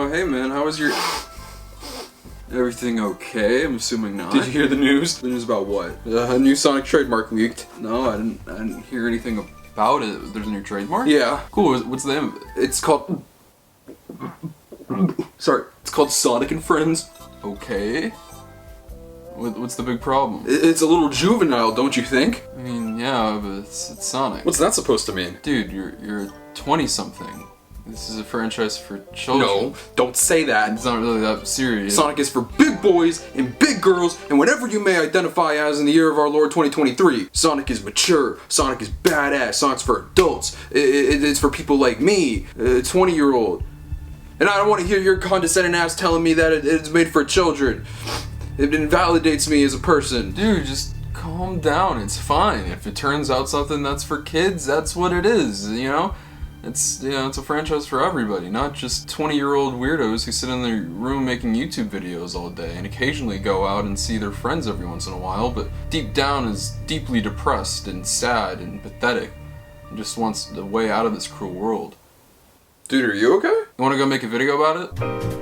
Oh, hey man, how was your... Everything okay? I'm assuming not. Did you hear the news? The news about what? A new Sonic trademark leaked. No, I didn't hear anything about it. There's a new trademark? Yeah. Cool, what's the name of it? It's called... Sorry, it's called Sonic and Friends. Okay. What's the big problem? It's a little juvenile, don't you think? I mean, yeah, but it's Sonic. What's that supposed to mean? Dude, you're 20-something. This is a franchise for children. No, don't say that. It's not really that serious. Sonic is for big boys and big girls and whatever you may identify as in the year of our Lord 2023. Sonic is mature. Sonic is badass. Sonic's for adults. It's for people like me, a 20-year-old. And I don't want to hear your condescending ass telling me that it's made for children. It invalidates me as a person. Dude, just calm down. It's fine. If it turns out something that's for kids, that's what it is, you know? It's a franchise for everybody, not just 20-year-old weirdos who sit in their room making YouTube videos all day and occasionally go out and see their friends every once in a while, but deep down is deeply depressed and sad and pathetic and just wants a way out of this cruel world. Dude, are you okay? You want to go make a video about it?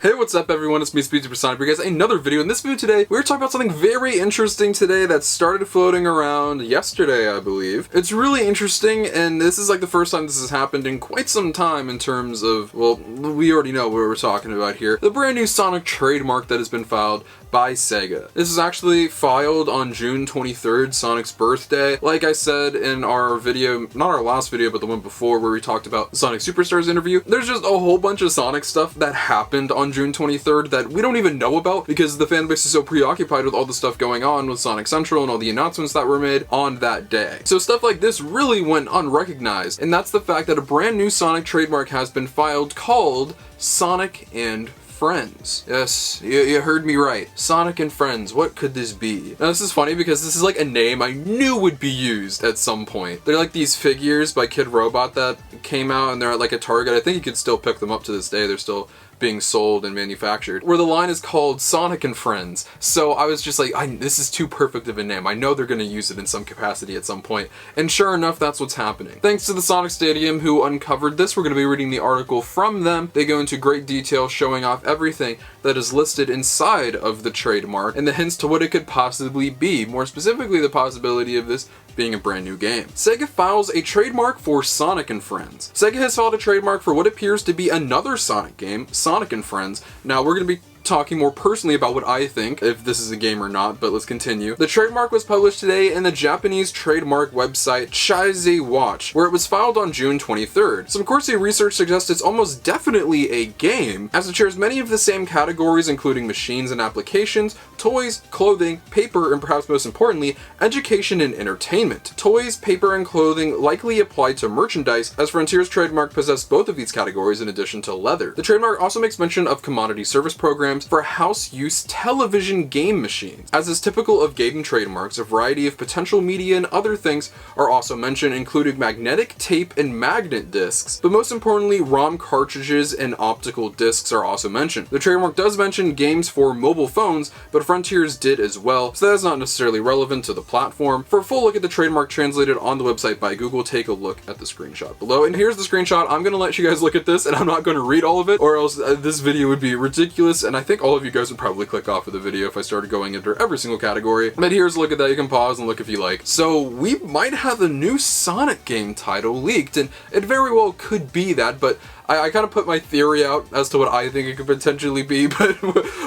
Hey, what's up everyone, it's me, SpeedSuperSonic, for you guys another video. In this video today, we're talking about something very interesting today that started floating around yesterday, I believe. It's really interesting, and this is like the first time this has happened in quite some time in terms of, well, we already know what we're talking about here. The brand new Sonic trademark that has been filed by Sega. This is actually filed on June 23rd, Sonic's birthday. Like I said in our video, not our last video, but the one before where we talked about Sonic Superstars interview, there's just a whole bunch of Sonic stuff that happened on June 23rd that we don't even know about because the fan base is so preoccupied with all the stuff going on with Sonic Central and all the announcements that were made on that day. So stuff like this really went unrecognized, and that's the fact that a brand new Sonic trademark has been filed called Sonic and Friends. Yes, you heard me right. Sonic and Friends, what could this be? Now this is funny because this is like a name I knew would be used at some point. They're like these figures by Kid Robot that came out and they're at like a Target. I think you could still pick them up to this day. They're still being sold and manufactured, where the line is called Sonic and Friends. So I was just like, this is too perfect of a name. I know they're going to use it in some capacity at some point. And sure enough, that's what's happening. Thanks to the Sonic Stadium who uncovered this, we're going to be reading the article from them. They go into great detail showing off everything that is listed inside of the trademark and the hints to what it could possibly be. More specifically, the possibility of this being a brand new game. Sega files a trademark for Sonic and Friends. Sega has filed a trademark for what appears to be another Sonic game, Sonic and Friends. Now we're going to be talking more personally about what I think, if this is a game or not, but let's continue. The trademark was published today in the Japanese trademark website Chaize Watch, where it was filed on June 23rd. Some Corsi research suggests it's almost definitely a game, as it shares many of the same categories including machines and applications, toys, clothing, paper, and perhaps most importantly, education and entertainment. Toys, paper, and clothing likely apply to merchandise, as Frontier's trademark possessed both of these categories in addition to leather. The trademark also makes mention of commodity service programs for house-use television game machines. As is typical of game trademarks, a variety of potential media and other things are also mentioned, including magnetic tape and magnet discs, but most importantly, ROM cartridges and optical discs are also mentioned. The trademark does mention games for mobile phones, but Frontiers did as well, so that is not necessarily relevant to the platform. For a full look at the trademark translated on the website by Google, take a look at the screenshot below. And here's the screenshot. I'm going to let you guys look at this, and I'm not going to read all of it, or else this video would be ridiculous, and I think all of you guys would probably click off of the video if I started going into every single category. But here's a look at that. You can pause and look if you like. So we might have a new Sonic game title leaked, and it very well could be that, but I kind of put my theory out as to what I think it could potentially be, but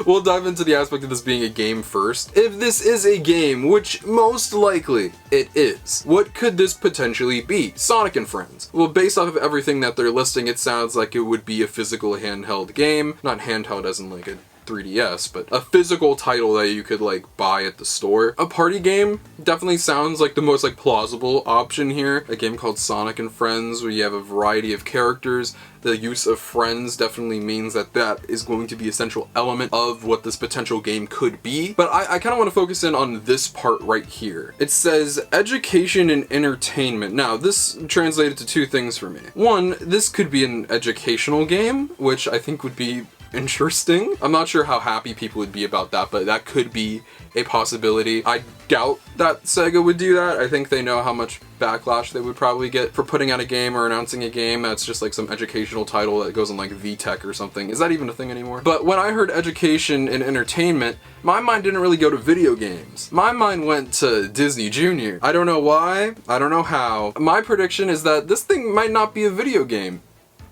we'll dive into the aspect of this being a game first. If this is a game, which most likely it is, what could this potentially be? Sonic and Friends. Well, based off of everything that they're listing, it sounds like it would be a physical handheld game. Not handheld as in like a 3DS, but a physical title that you could like buy at the store. A party game definitely sounds like the most like plausible option here. A game called Sonic and Friends where you have a variety of characters. The use of friends definitely means that that is going to be an essential element of what this potential game could be. But I kind of want to focus in on this part right here. It says education and entertainment. Now this translated to two things for me. One, this could be an educational game, which I think would be interesting. I'm not sure how happy people would be about that, but that could be a possibility. I doubt that Sega would do that. I think they know how much backlash they would probably get for putting out a game or announcing a game that's just like some educational title that goes on like VTech or something. Is that even a thing anymore? But when I heard education and entertainment, my mind didn't really go to video games. My mind went to Disney Junior. I don't know why, I don't know how. My prediction is that this thing might not be a video game.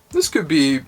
This could be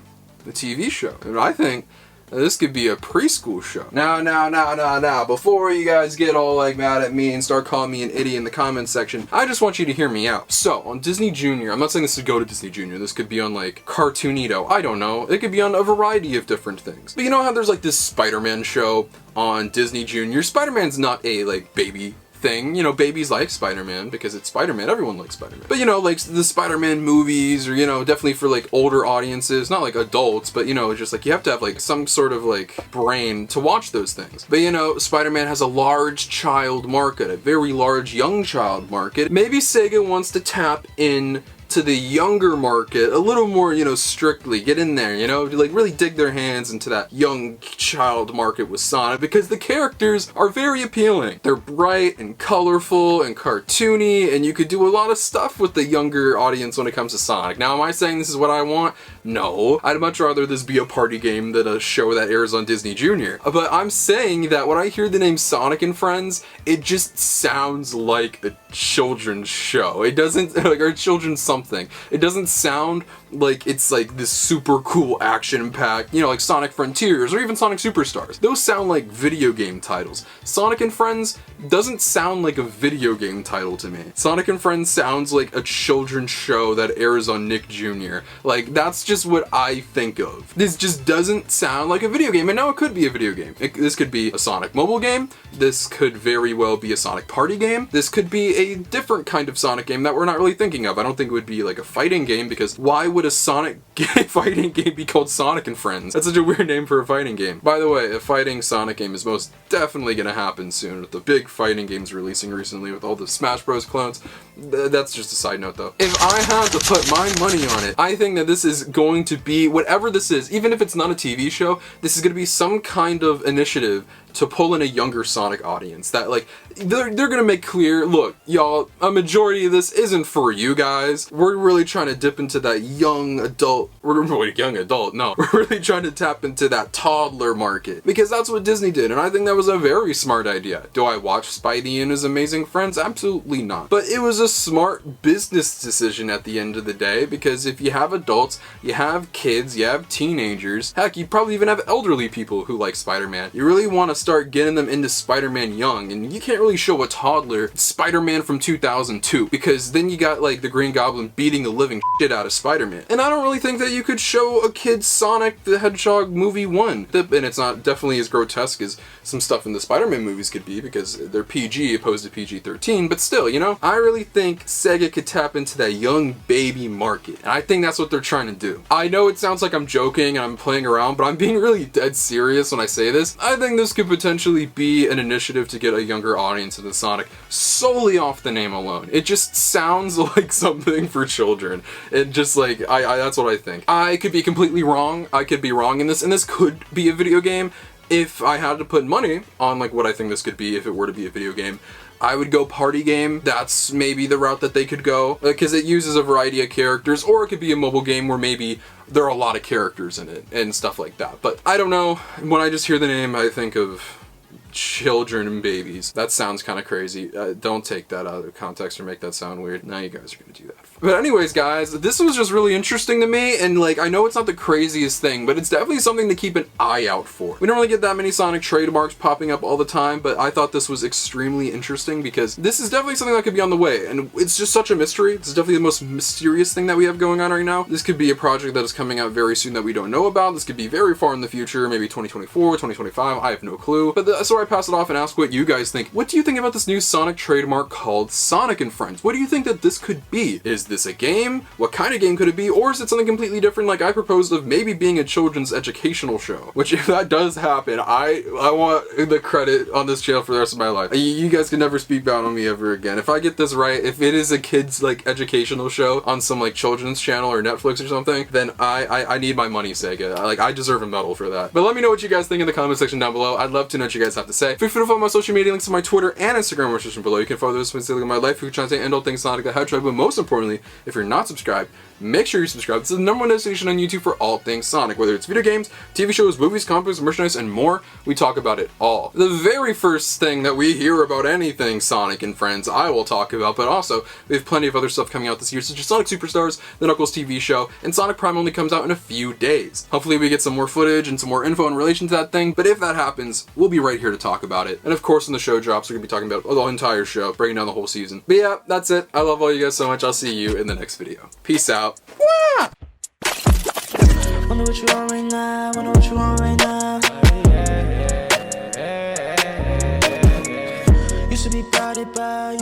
a TV show. And I think this could be a preschool show. Now, before you guys get all like mad at me and start calling me an idiot in the comments section, I just want you to hear me out. So, on Disney Junior, I'm not saying this would go to Disney Junior, this could be on like Cartoonito, I don't know. It could be on a variety of different things. But you know how there's like this Spider-Man show on Disney Junior? Spider-Man's not a like baby thing. You know, babies like Spider-Man because it's Spider-Man. Everyone likes Spider-Man. But you know, like the Spider-Man movies, or you know, definitely for like older audiences, not like adults, but you know, just like you have to have like some sort of like brain to watch those things. But you know, Spider-Man has a large child market, a very large young child market. Maybe Sega wants to tap in to the younger market a little more, you know, strictly. Get in there, you know, like really dig their hands into that young child market with Sonic, because the characters are very appealing. They're bright and colorful and cartoony, and you could do a lot of stuff with the younger audience when it comes to Sonic. Now, am I saying this is what I want? No. I'd much rather this be a party game than a show that airs on Disney Junior. But I'm saying that when I hear the name Sonic and Friends, it just sounds like a children's show. It doesn't, like, or children's something. It doesn't sound like it's like this super cool action pack, you know, like Sonic Frontiers or even Sonic Superstars. Those sound like video game titles. Sonic and Friends doesn't sound like a video game title to me. Sonic and Friends sounds like a children's show that airs on Nick Jr. Like, that's just what I think of. This just doesn't sound like a video game, and now it could be a video game. This could be a Sonic mobile game. This could very well be a Sonic party game. This could be a different kind of Sonic game that we're not really thinking of. I don't think it would be like a fighting game, because why would a Sonic fighting game be called Sonic and Friends? That's such a weird name for a fighting game. By the way, a fighting Sonic game is most definitely gonna happen soon with the big fighting games releasing recently with all the Smash Bros clones. That's just a side note though. If I had to put my money on it, I think that this is going to be, whatever this is, even if it's not a TV show, this is gonna be some kind of initiative to pull in a younger Sonic audience. That like, they're gonna make clear, look, y'all, a majority of this isn't for you guys. We're really trying to dip into that young adult, no. We're really trying to tap into that toddler market, because that's what Disney did, and I think that was a very smart idea. Do I watch Spidey and his amazing friends? Absolutely not. But it was a smart business decision at the end of the day, because if you have adults, you have kids, you have teenagers, heck, you probably even have elderly people who like Spider-Man. You really want to start getting them into Spider-Man young, and you can't really show a toddler Spider-Man from 2002, because then you got like the Green Goblin beating the living shit out of Spider-Man. And I don't really think that you could show a kid Sonic the Hedgehog movie 1. And it's not definitely as grotesque as some stuff in the Spider-Man movies could be, because they're PG opposed to PG-13, but still, you know, I really think Sega could tap into that young baby market, and I think that's what they're trying to do. I know it sounds like I'm joking and I'm playing around, but I'm being really dead serious when I say this. I think this could potentially be an initiative to get a younger audience into Sonic solely off the name alone. It just sounds like something for children. It just like, that's what I think. I could be completely wrong. I could be wrong in this, and this could be a video game. If I had to put money on like what I think this could be if it were to be a video game, I would go party game. That's maybe the route that they could go, because it uses a variety of characters, or it could be a mobile game where maybe there are a lot of characters in it and stuff like that. But I don't know, when I just hear the name, I think of children and babies. That sounds kind of crazy. Don't take that out of context or make that sound weird. Now you guys are gonna do that. But anyways, guys, this was just really interesting to me, and like, I know it's not the craziest thing, but it's definitely something to keep an eye out for. We don't really get that many Sonic trademarks popping up all the time, but I thought this was extremely interesting, because this is definitely something that could be on the way, and it's just such a mystery. This is definitely the most mysterious thing that we have going on right now. This could be a project that is coming out very soon that we don't know about. This could be very far in the future, maybe 2024, 2025, I have no clue. But so I pass it off and ask what you guys think. What do you think about this new Sonic trademark called Sonic and Friends? What do you think that this could be? Is Is this a game? What kind of game could it be? Or is it something completely different like I proposed of maybe being a children's educational show? Which if that does happen, I want the credit on this channel for the rest of my life. You guys can never speak bad on me ever again. If I get this right, if it is a kids like educational show on some like children's channel or Netflix or something, then I need my money, Sega. I deserve a medal for that. But let me know what you guys think in the comment section down below. I'd love to know what you guys have to say. Feel free to follow my social media links to my Twitter and Instagram are description below. You can follow this specifically in my life if you're trying to end all things Sonic the Hedgehog, but most importantly, if you're not subscribed, make sure you're subscribed. This is the #1 destination on YouTube for all things Sonic, whether it's video games, TV shows, movies, comic books, merchandise, and more. We talk about it all. The very first thing that we hear about anything Sonic and Friends, I will talk about, but also we have plenty of other stuff coming out this year, such as Sonic Superstars, the Knuckles TV show, and Sonic Prime only comes out in a few days. Hopefully we get some more footage and some more info in relation to that thing, but if that happens, we'll be right here to talk about it. And of course, when the show drops, we're going to be talking about the entire show, breaking down the whole season. But yeah, that's it. I love all you guys so much. I'll see you in the next video. Peace out. Wah! Wonder what you want right now, wonder what you want right now. Used to be body by